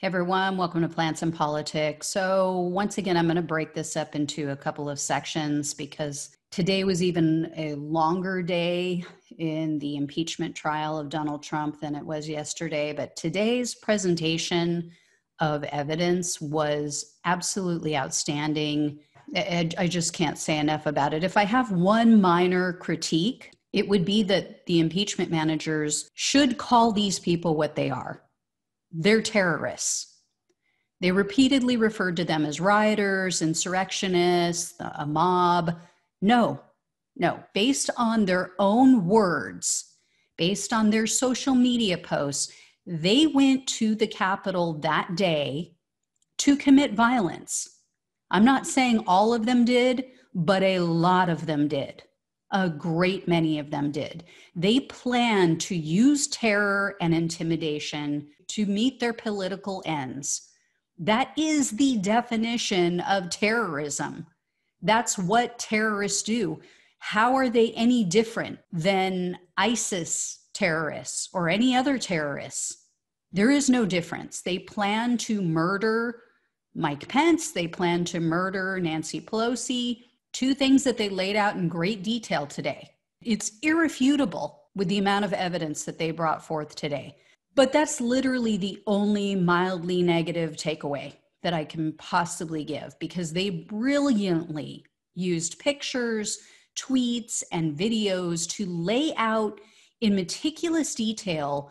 Hey everyone, welcome to Plants and Politics. So once again, I'm going to break this up into a couple of sections because today was even a longer day in the impeachment trial of Donald Trump than it was yesterday. But today's presentation of evidence was absolutely outstanding. I just can't say enough about it. If I have one minor critique, it would be that the impeachment managers should call these people what they are. They're terrorists. They repeatedly referred to them as rioters, insurrectionists, a mob. No. Based on their own words, based on their social media posts, they went to the Capitol that day to commit violence. I'm not saying all of them did, but a lot of them did. A great many of them did. They planned to use terror and intimidation to meet their political ends. That is the definition of terrorism. That's what terrorists do. How are they any different than ISIS terrorists or any other terrorists? There is no difference. They plan to murder Mike Pence. They plan to murder Nancy Pelosi. Two things that they laid out in great detail today. It's irrefutable with the amount of evidence that they brought forth today. But that's literally the only mildly negative takeaway that I can possibly give, because they brilliantly used pictures, tweets, and videos to lay out in meticulous detail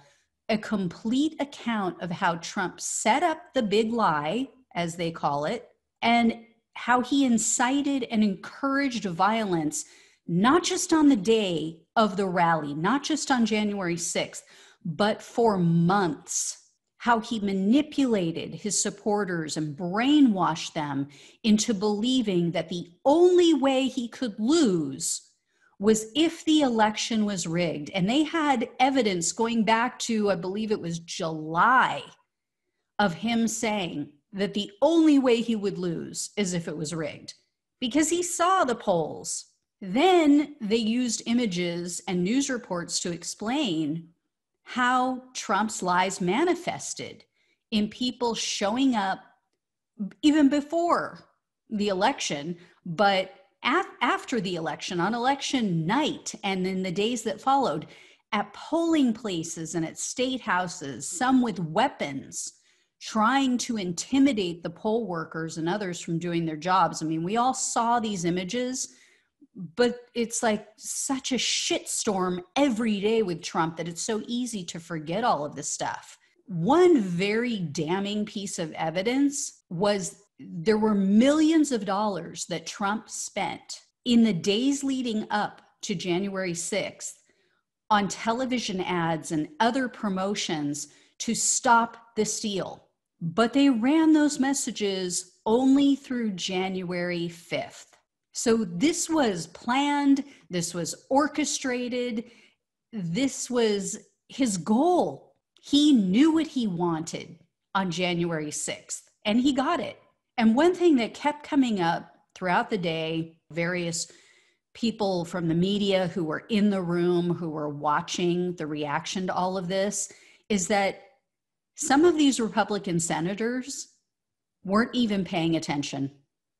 a complete account of how Trump set up the big lie, as they call it, and how he incited and encouraged violence, not just on the day of the rally, not just on January 6th, but for months. How he manipulated his supporters and brainwashed them into believing that the only way he could lose was if the election was rigged. And they had evidence going back to, I believe it was July, of him saying that the only way he would lose is if it was rigged, because he saw the polls. Then they used images and news reports to explain how Trump's lies manifested in people showing up even before the election, but after the election, on election night, and in the days that followed, at polling places and at state houses, some with weapons, trying to intimidate the poll workers and others from doing their jobs. I mean, we all saw these images, but it's like such a shitstorm every day with Trump that it's so easy to forget all of this stuff. One very damning piece of evidence was there were millions of dollars that Trump spent in the days leading up to January 6th on television ads and other promotions to stop the steal. But they ran those messages only through January 5th. So this was planned, this was orchestrated, this was his goal. He knew what he wanted on January 6th, and he got it. And one thing that kept coming up throughout the day, various people from the media who were in the room, who were watching the reaction to all of this, is that some of these Republican senators weren't even paying attention.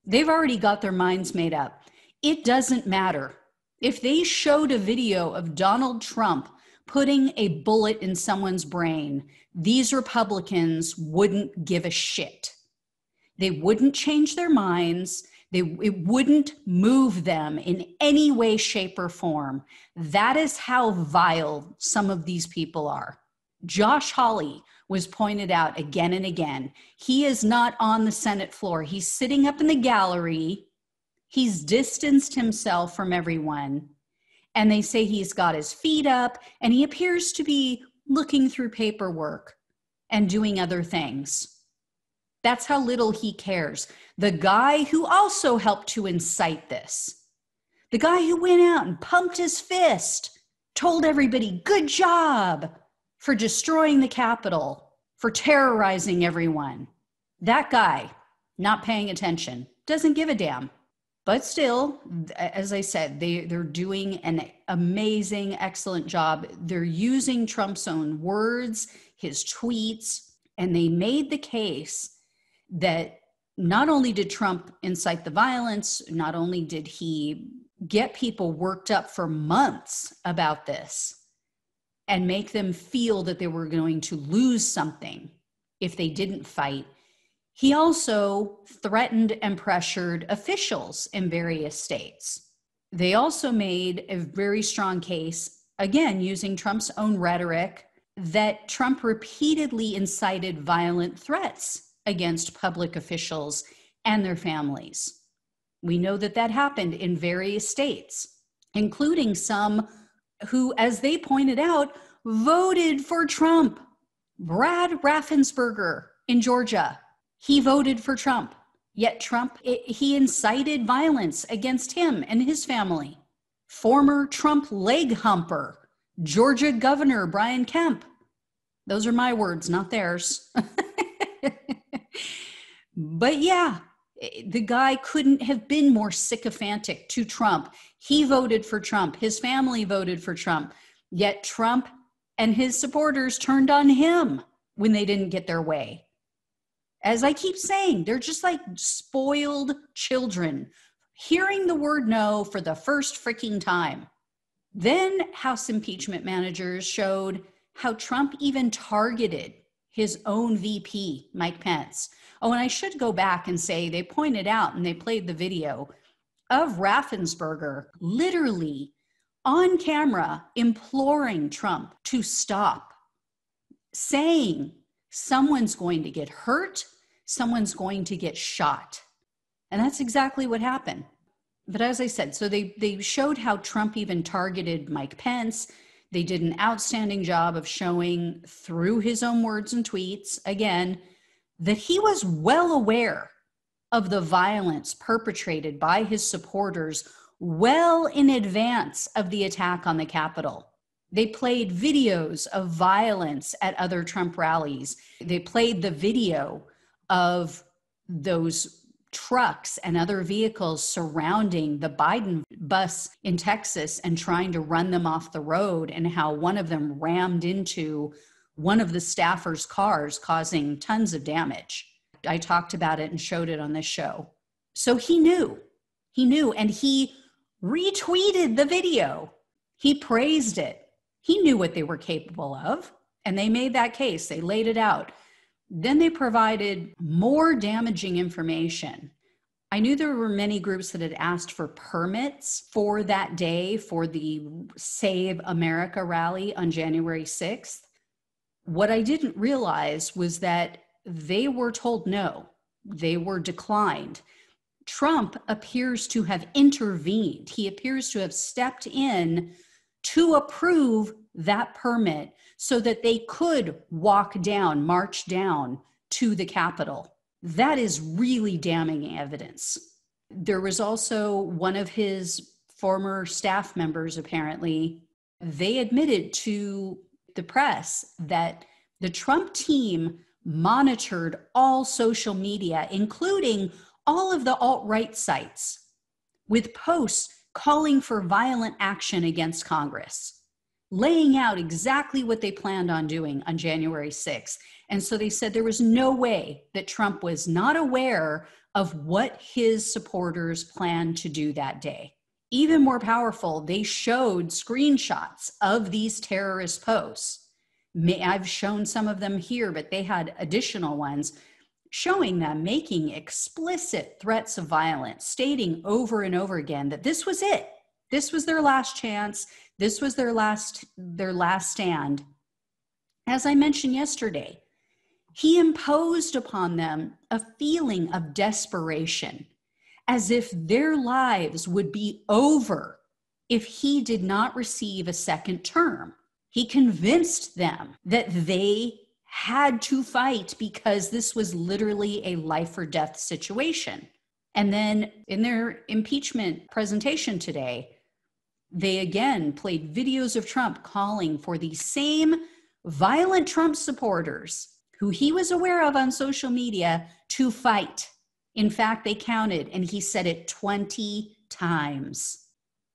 They've already got their minds made up. It doesn't matter. If they showed a video of Donald Trump putting a bullet in someone's brain, these Republicans wouldn't give a shit. They wouldn't change their minds. It wouldn't move them in any way, shape, or form. That is how vile some of these people are. Josh Hawley was pointed out again and again. He is not on the Senate floor. He's sitting up in the gallery. He's distanced himself from everyone. And they say he's got his feet up, and he appears to be looking through paperwork and doing other things. That's how little he cares. The guy who also helped to incite this, the guy who went out and pumped his fist, told everybody, good job, for destroying the Capitol, for terrorizing everyone. That guy, not paying attention, doesn't give a damn. But still, as I said, they're doing an amazing, excellent job. They're using Trump's own words, his tweets, And they made the case that not only did Trump incite the violence, not only did he get people worked up for months about this and make them feel that they were going to lose something if they didn't fight, he also threatened and pressured officials in various states. They also made a very strong case, again, using Trump's own rhetoric, that Trump repeatedly incited violent threats against public officials and their families. We know that that happened in various states, including some who, as they pointed out, voted for Trump. Brad Raffensperger in Georgia, he voted for Trump. Yet Trump, he incited violence against him and his family. Former Trump leg humper, Georgia Governor Brian Kemp. Those are my words, not theirs. But yeah, the guy couldn't have been more sycophantic to Trump. He voted for Trump. His family voted for Trump. Yet Trump and his supporters turned on him when they didn't get their way. As I keep saying, they're just like spoiled children, hearing the word no for the first freaking time. Then House impeachment managers showed how Trump even targeted his own VP, Mike Pence. Oh, and I should go back and say they pointed out and they played the video of Raffensperger literally on camera imploring Trump to stop, saying someone's going to get hurt, someone's going to get shot. And that's exactly what happened. But as I said, so they showed how Trump even targeted Mike Pence. They did an outstanding job of showing through his own words and tweets, again, that he was well aware of the violence perpetrated by his supporters well in advance of the attack on the Capitol. They played videos of violence at other Trump rallies. They played the video of those trucks and other vehicles surrounding the Biden bus in Texas and trying to run them off the road, and how one of them rammed into one of the staffers' cars, causing tons of damage. I talked about it and showed it on this show. So he knew, and he retweeted the video. He praised it. He knew what they were capable of, and they made that case. They laid it out. Then they provided more damaging information. I knew there were many groups that had asked for permits for that day, for the Save America rally on January 6th. What I didn't realize was that they were told no. They were declined. Trump appears to have intervened. He appears to have stepped in to approve that permit so that they could march down to the Capitol. That is really damning evidence. There was also one of his former staff members, apparently, they admitted to the press that the Trump team monitored all social media, including all of the alt-right sites, with posts calling for violent action against Congress, laying out exactly what they planned on doing on January 6th. And so they said there was no way that Trump was not aware of what his supporters planned to do that day. Even more powerful, they showed screenshots of these terrorist posts. I've shown some of them here, but they had additional ones showing them making explicit threats of violence, stating over and over again that this was it. This was their last chance. This was their last stand. As I mentioned yesterday, he imposed upon them a feeling of desperation, as if their lives would be over if he did not receive a second term. He convinced them that they had to fight because this was literally a life or death situation. And then in their impeachment presentation today, they again played videos of Trump calling for the same violent Trump supporters who he was aware of on social media to fight. In fact, they counted, and he said it 20 times.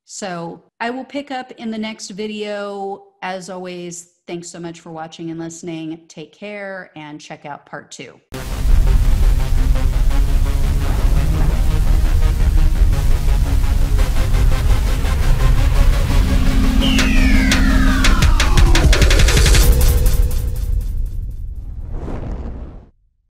So I will pick up in the next video. As always, Thanks so much for watching and listening. Take care and check out part 2.